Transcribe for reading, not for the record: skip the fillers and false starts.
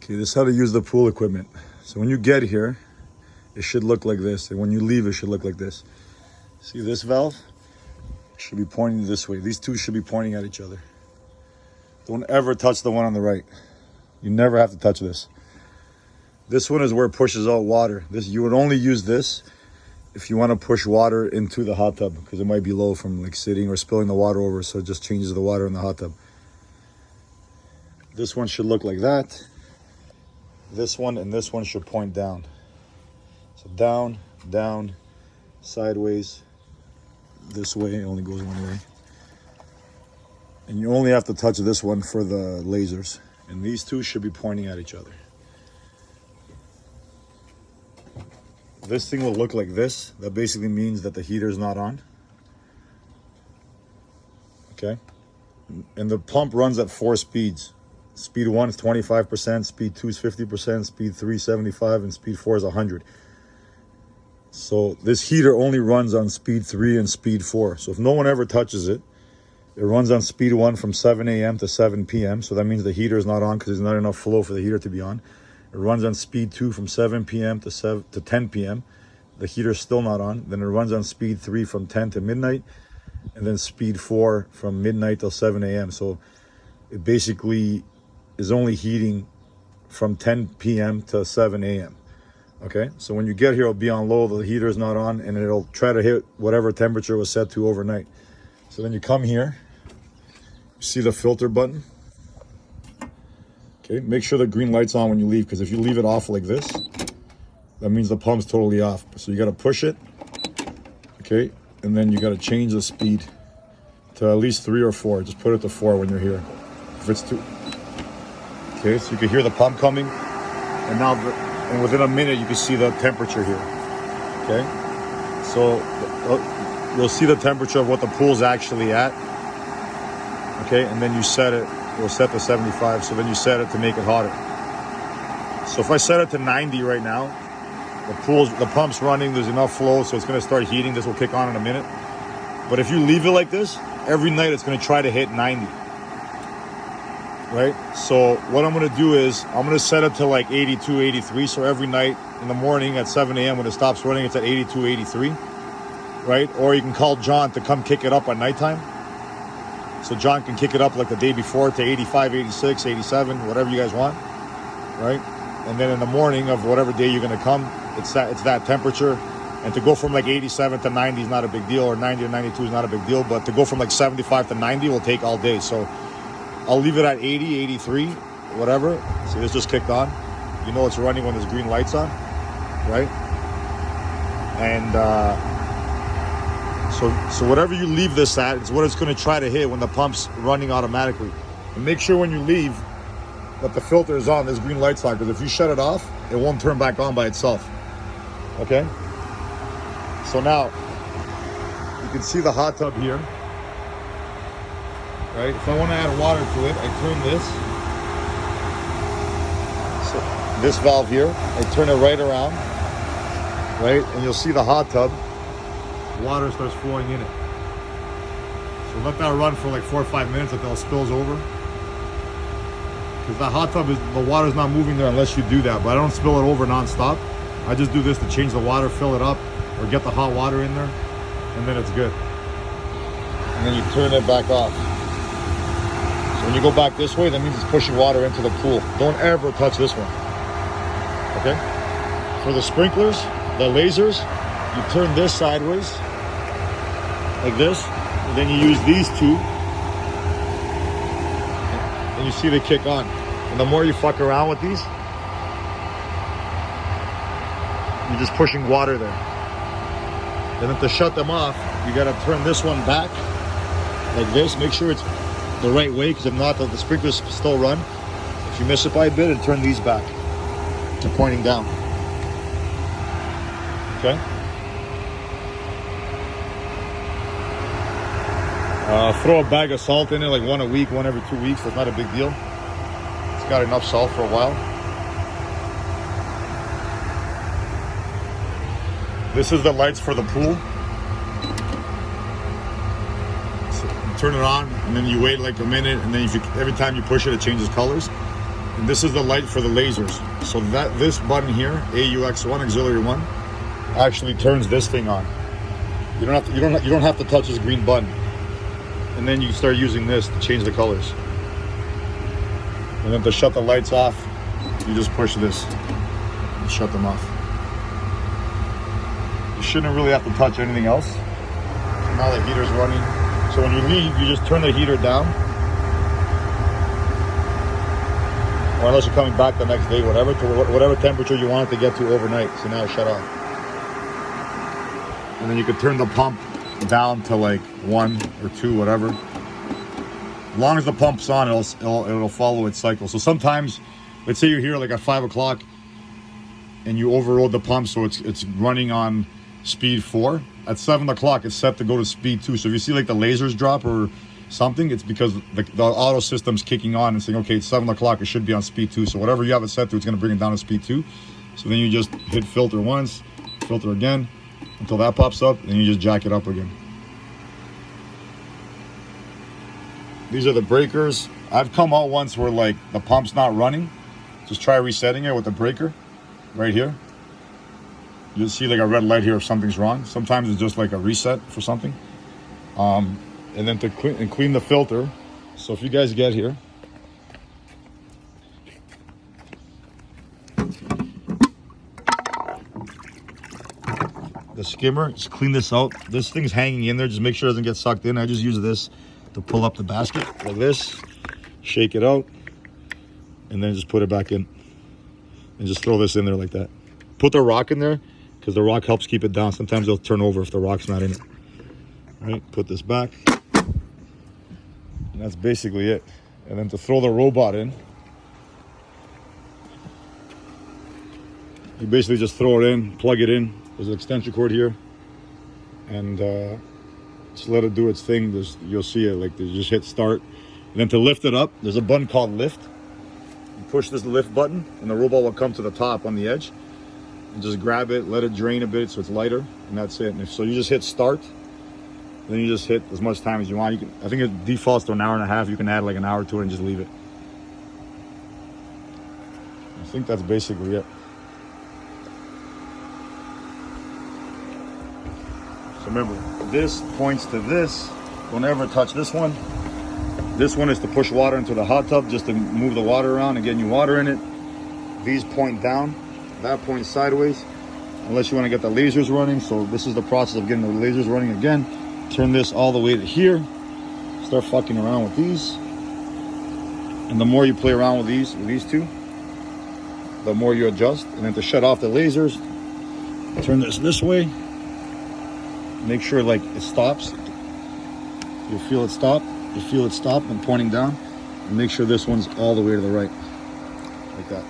Okay, this is how to use the pool equipment. So when you get here, it should look like this. And when you leave, it should look like this. See this valve? It should be pointing this way. These two should be pointing at each other. Don't ever touch the one on the right. You never have to touch this. This one is where it pushes out water. You would only use this if you want to push water into the hot tub, because it might be low from like sitting or spilling the water over, so it just changes the water in the hot tub. This one should look like that. This one and this one should point down. So down, down, sideways, this way. It only goes one way. And you only have to touch this one for the lasers. And these two should be pointing at each other. This thing will look like this. That basically means that the heater is not on. Okay? And the pump runs at 4 speeds. Speed 1 is 25%, speed 2 is 50%, speed 3 is 75, and speed 4 is 100. So this heater only runs on speed 3 and speed 4. So if no one ever touches it, it runs on speed 1 from 7 a.m. to 7 p.m. So that means the heater is not on because there's not enough flow for the heater to be on. It runs on speed 2 from 7 p.m. to 10 p.m. The heater's still not on. Then it runs on speed 3 from 10 to midnight. And then speed 4 from midnight till 7 a.m. So it basically is only heating from 10 p.m. to 7 a.m. Okay, so when you get here, it'll be on low, the heater is not on, and it'll try to hit whatever temperature was set to overnight. So then you come here, you see the filter button. Okay, make sure the green light's on when you leave, because if you leave it off like this, that means the pump's totally off. So you got to push it, okay, and then you got to change the speed to at least 3 or 4. Just put it to 4 when you're here. If it's too... Okay, so you can hear the pump coming, and now within a minute you can see the temperature here. Okay, so you'll see the temperature of what the pool's actually at. Okay, and then you set it. You'll set to 75. So then you set it to make it hotter. So if I set it to 90 right now, the pump's running. There's enough flow, so it's going to start heating. This will kick on in a minute. But if you leave it like this, every night it's going to try to hit 90. Right? So what I'm going to do is I'm going to set it to like 82, 83. So every night in the morning at 7 a.m. when it stops running, it's at 82, 83. Right? Or you can call John to come kick it up at nighttime. So John can kick it up like the day before to 85, 86, 87, whatever you guys want. Right? And then in the morning of whatever day you're going to come, it's that temperature. And to go from like 87 to 90 is not a big deal, or 90 to 92 is not a big deal. But to go from like 75 to 90 will take all day. So I'll leave it at 80, 83, whatever. See, this just kicked on. You know it's running when there's green lights on, right? And so whatever you leave this at is what it's going to try to hit when the pump's running automatically. And make sure when you leave that the filter is on, there's green lights on, because if you shut it off, it won't turn back on by itself. Okay? So now, you can see the hot tub here. Right? If I want to add water to it, I turn this. So this valve here, I turn it right around. Right? And you'll see the hot tub. Water starts flowing in it. So let that run for like 4 or 5 minutes until it spills over. Because the hot tub, the water's not moving there unless you do that. But I don't spill it over non-stop. I just do this to change the water, fill it up, or get the hot water in there. And then it's good. And then you turn it back off. When you go back this way, that means it's pushing water into the pool. Don't ever touch this one. Okay? For the sprinklers, the lasers, you turn this sideways, like this, and then you use these two, and you see they kick on. And the more you fuck around with these, you're just pushing water there. And then to shut them off, you gotta turn this one back, like this. Make sure it's the right way, because if not, the sprinklers still run. If you miss it by a bit, and turn these back to pointing down. Okay. Throw a bag of salt in it, like one a week, one every 2 weeks. That's not a big deal. It's got enough salt for a while. This is the lights for the pool. So turn it on, and then you wait like a minute, and then every time you push it, it changes colors. And this is the light for the lasers. So that this button here, AUX1, auxiliary 1, actually turns this thing on. You don't have to touch this green button. And then you start using this to change the colors. And then to shut the lights off, you just push this and shut them off. You shouldn't really have to touch anything else. So now the heater's running. So when you leave, you just turn the heater down. Or unless you're coming back the next day, whatever, to whatever temperature you want it to get to overnight. So now it's shut off. And then you can turn the pump down to like 1 or 2, whatever. As long as the pump's on, it'll follow its cycle. So sometimes, let's say you're here like at 5 o'clock and you overrode the pump, so it's running on speed 4. At 7 o'clock, it's set to go to speed 2. So if you see like the lasers drop or something, it's because the auto system's kicking on and saying, okay, it's 7 o'clock, it should be on speed 2. So whatever you have it set to, it's going to bring it down to speed 2. So then you just hit filter once, filter again, until that pops up, and you just jack it up again. These are the breakers. I've come out once where like the pump's not running. Just try resetting it with the breaker right here. You'll see like a red light here if something's wrong. Sometimes it's just like a reset for something. And then to clean the filter. So if you guys get here, the skimmer, just clean this out. This thing's hanging in there. Just make sure it doesn't get sucked in. I just use this to pull up the basket like this, shake it out, and then just put it back in. And just throw this in there like that. Put the rock in there because the rock helps keep it down. Sometimes it'll turn over if the rock's not in it. All right, put this back. And that's basically it. And then to throw the robot in, you basically just throw it in, plug it in. There's an extension cord here, and just let it do its thing. You'll see it, like, you just hit start. And then to lift it up, there's a button called lift. You push this lift button, and the robot will come to the top on the edge. And just grab it, let it drain a bit so it's lighter, and that's it. And so you just hit start, then you just hit as much time as you want. I think it defaults to an hour and a half. You can add like an hour to it and just leave it. I think that's basically it. So remember, this points to this. Don't ever touch this one. This one is to push water into the hot tub, just to move the water around and get new water in it. These point down, that points sideways, unless you want to get the lasers running. So this is the process of getting the lasers running again. Turn this all the way to here. Start fucking around with these. And the more you play around with these two, the more you adjust. And then to shut off the lasers, turn this way. Make sure like it stops. You'll feel it stop. You feel it stop and pointing down. And make sure this one's all the way to the right. Like that.